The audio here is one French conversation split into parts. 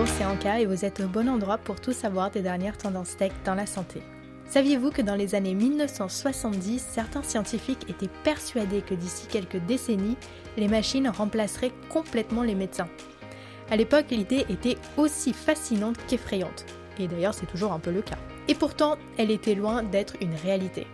c'est Anka et vous êtes au bon endroit pour tout savoir des dernières tendances tech dans la santé. Saviez-vous que dans les années 1970, certains scientifiques étaient persuadés que d'ici quelques décennies, les machines remplaceraient complètement les médecins? À l'époque, l'idée était aussi fascinante qu'effrayante. Et d'ailleurs, c'est toujours un peu le cas. Et pourtant, elle était loin d'être une réalité.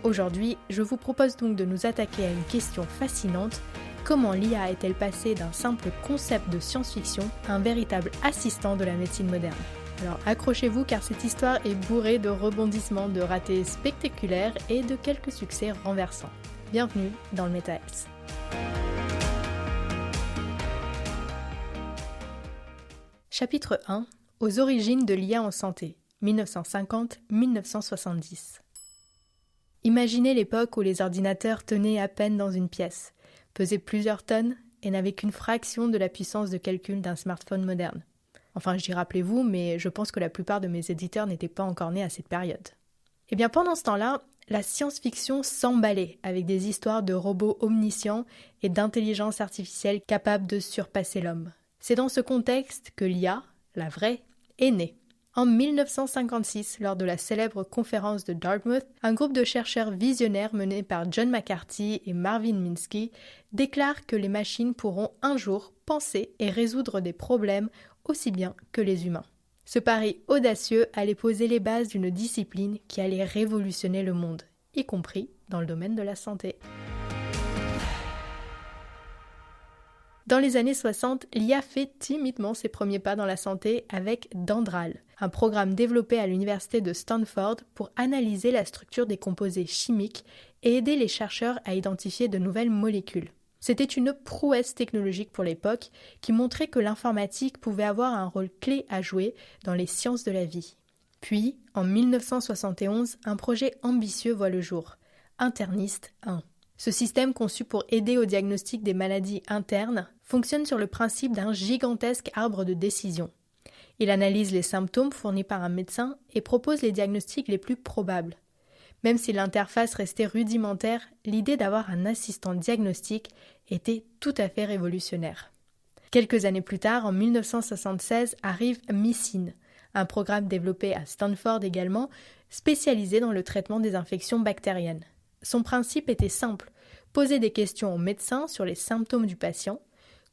Aujourd'hui, je vous propose donc de nous attaquer à une question fascinante. Comment l'IA est-elle passée d'un simple concept de science-fiction à un véritable assistant de la médecine moderne? Alors accrochez-vous car cette histoire est bourrée de rebondissements, de ratés spectaculaires et de quelques succès renversants. Bienvenue dans le MetaHealth. Chapitre 1. Aux origines de l'IA en santé, 1950-1970. Imaginez l'époque où les ordinateurs tenaient à peine dans une pièce, pesaient plusieurs tonnes et n'avaient qu'une fraction de la puissance de calcul d'un smartphone moderne. Enfin, je dis rappelez-vous, mais je pense que la plupart de mes éditeurs n'étaient pas encore nés à cette période. Et bien pendant ce temps-là, la science-fiction s'emballait avec des histoires de robots omniscients et d'intelligence artificielle capables de surpasser l'homme. C'est dans ce contexte que l'IA, la vraie, est née. En 1956, lors de la célèbre conférence de Dartmouth, un groupe de chercheurs visionnaires mené par John McCarthy et Marvin Minsky déclare que les machines pourront un jour penser et résoudre des problèmes aussi bien que les humains. Ce pari audacieux allait poser les bases d'une discipline qui allait révolutionner le monde, y compris dans le domaine de la santé. Dans les années 60, l'IA fait timidement ses premiers pas dans la santé avec Dendral, un programme développé à l'université de Stanford pour analyser la structure des composés chimiques et aider les chercheurs à identifier de nouvelles molécules. C'était une prouesse technologique pour l'époque qui montrait que l'informatique pouvait avoir un rôle clé à jouer dans les sciences de la vie. Puis, en 1971, un projet ambitieux voit le jour, Internist 1. Ce système conçu pour aider au diagnostic des maladies internes fonctionne sur le principe d'un gigantesque arbre de décision. Il analyse les symptômes fournis par un médecin et propose les diagnostics les plus probables. Même si l'interface restait rudimentaire, l'idée d'avoir un assistant diagnostique était tout à fait révolutionnaire. Quelques années plus tard, en 1976, arrive MyCine, un programme développé à Stanford également, spécialisé dans le traitement des infections bactériennes. Son principe était simple, poser des questions aux médecins sur les symptômes du patient,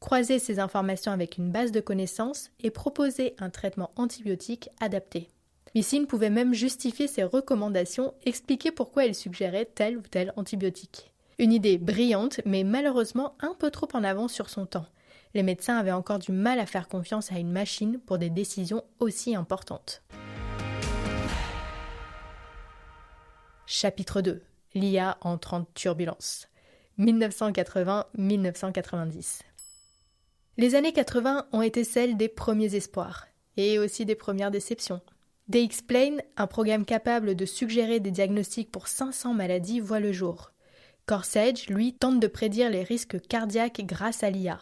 croiser ces informations avec une base de connaissances et proposer un traitement antibiotique adapté. MyCine pouvait même justifier ses recommandations, expliquer pourquoi elle suggérait tel ou tel antibiotique. Une idée brillante, mais malheureusement un peu trop en avance sur son temps. Les médecins avaient encore du mal à faire confiance à une machine pour des décisions aussi importantes. Chapitre 2. L'IA entre en turbulence. 1980-1990. Les années 80 ont été celles des premiers espoirs, et aussi des premières déceptions. DXplane, un programme capable de suggérer des diagnostics pour 500 maladies, voit le jour. CoreSage, lui, tente de prédire les risques cardiaques grâce à l'IA.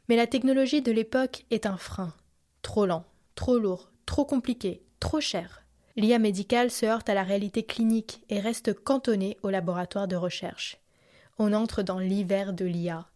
Mais la technologie de l'époque est un frein. Trop lent, trop lourd, trop compliqué, trop cher. L'IA médicale se heurte à la réalité clinique et reste cantonnée au laboratoire de recherche. On entre dans l'hiver de l'IA.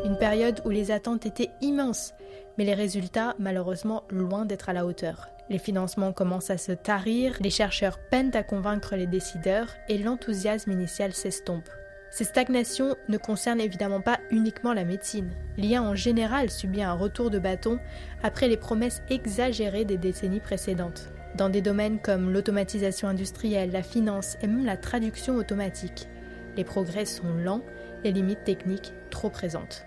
Une période où les attentes étaient immenses, mais les résultats, malheureusement, loin d'être à la hauteur. Les financements commencent à se tarir, les chercheurs peinent à convaincre les décideurs et l'enthousiasme initial s'estompe. Ces stagnations ne concernent évidemment pas uniquement la médecine. L'IA en général subit un retour de bâton après les promesses exagérées des décennies précédentes. Dans des domaines comme l'automatisation industrielle, la finance et même la traduction automatique. Les progrès sont lents, les limites techniques trop présentes.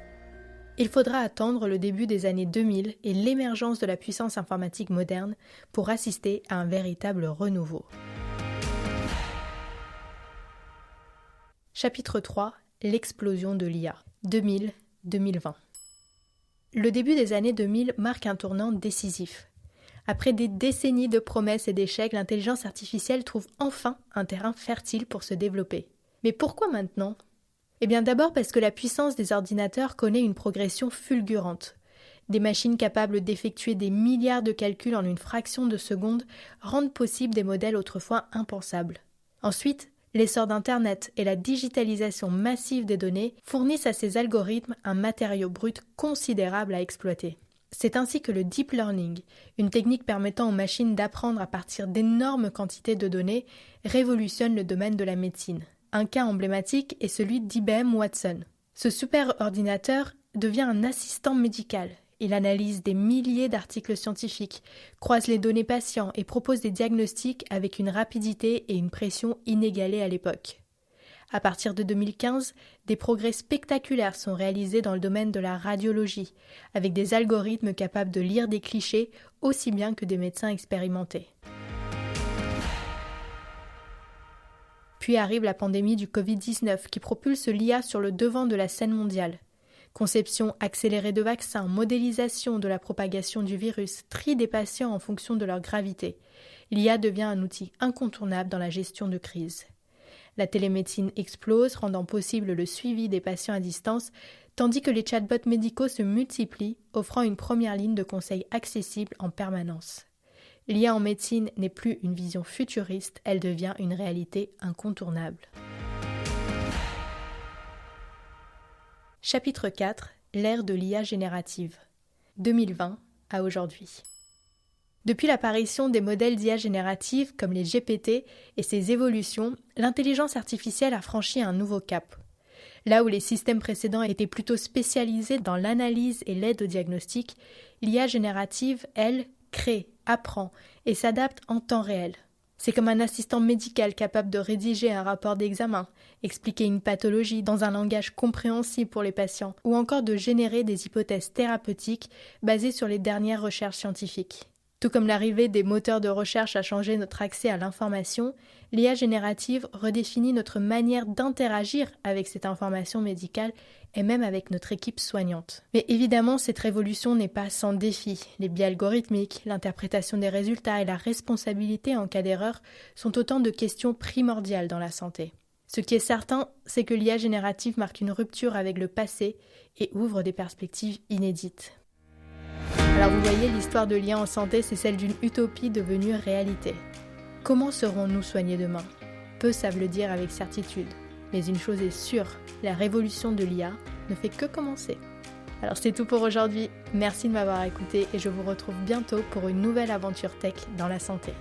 Il faudra attendre le début des années 2000 et l'émergence de la puissance informatique moderne pour assister à un véritable renouveau. Chapitre 3. L'explosion de l'IA. 2000-2020. Le début des années 2000 marque un tournant décisif. Après des décennies de promesses et d'échecs, l'intelligence artificielle trouve enfin un terrain fertile pour se développer. Mais pourquoi maintenant ? Eh bien d'abord parce que la puissance des ordinateurs connaît une progression fulgurante. Des machines capables d'effectuer des milliards de calculs en une fraction de seconde rendent possible des modèles autrefois impensables. Ensuite, l'essor d'Internet et la digitalisation massive des données fournissent à ces algorithmes un matériau brut considérable à exploiter. C'est ainsi que le deep learning, une technique permettant aux machines d'apprendre à partir d'énormes quantités de données, révolutionne le domaine de la médecine. Un cas emblématique est celui d'IBM Watson. Ce super-ordinateur devient un assistant médical. Il analyse des milliers d'articles scientifiques, croise les données patients et propose des diagnostics avec une rapidité et une pression inégalées à l'époque. À partir de 2015, des progrès spectaculaires sont réalisés dans le domaine de la radiologie, avec des algorithmes capables de lire des clichés aussi bien que des médecins expérimentés. Puis arrive la pandémie du Covid-19 qui propulse l'IA sur le devant de la scène mondiale. Conception accélérée de vaccins, modélisation de la propagation du virus, tri des patients en fonction de leur gravité. L'IA devient un outil incontournable dans la gestion de crise. La télémédecine explose, rendant possible le suivi des patients à distance, tandis que les chatbots médicaux se multiplient, offrant une première ligne de conseils accessible en permanence. L'IA en médecine n'est plus une vision futuriste, elle devient une réalité incontournable. Chapitre 4. L'ère de l'IA générative. 2020 à aujourd'hui. Depuis l'apparition des modèles d'IA générative comme les GPT et ses évolutions, l'intelligence artificielle a franchi un nouveau cap. Là où les systèmes précédents étaient plutôt spécialisés dans l'analyse et l'aide au diagnostic, l'IA générative, elle, crée, apprend et s'adapte en temps réel. C'est comme un assistant médical capable de rédiger un rapport d'examen, expliquer une pathologie dans un langage compréhensible pour les patients, ou encore de générer des hypothèses thérapeutiques basées sur les dernières recherches scientifiques. Tout comme l'arrivée des moteurs de recherche a changé notre accès à l'information, l'IA générative redéfinit notre manière d'interagir avec cette information médicale et même avec notre équipe soignante. Mais évidemment, cette révolution n'est pas sans défi. Les biais algorithmiques, l'interprétation des résultats et la responsabilité en cas d'erreur sont autant de questions primordiales dans la santé. Ce qui est certain, c'est que l'IA générative marque une rupture avec le passé et ouvre des perspectives inédites. Alors vous voyez, l'histoire de l'IA en santé, c'est celle d'une utopie devenue réalité. Comment serons-nous soignés demain ? Peu savent le dire avec certitude. Mais une chose est sûre, la révolution de l'IA ne fait que commencer. Alors c'est tout pour aujourd'hui. Merci de m'avoir écouté et je vous retrouve bientôt pour une nouvelle aventure tech dans la santé.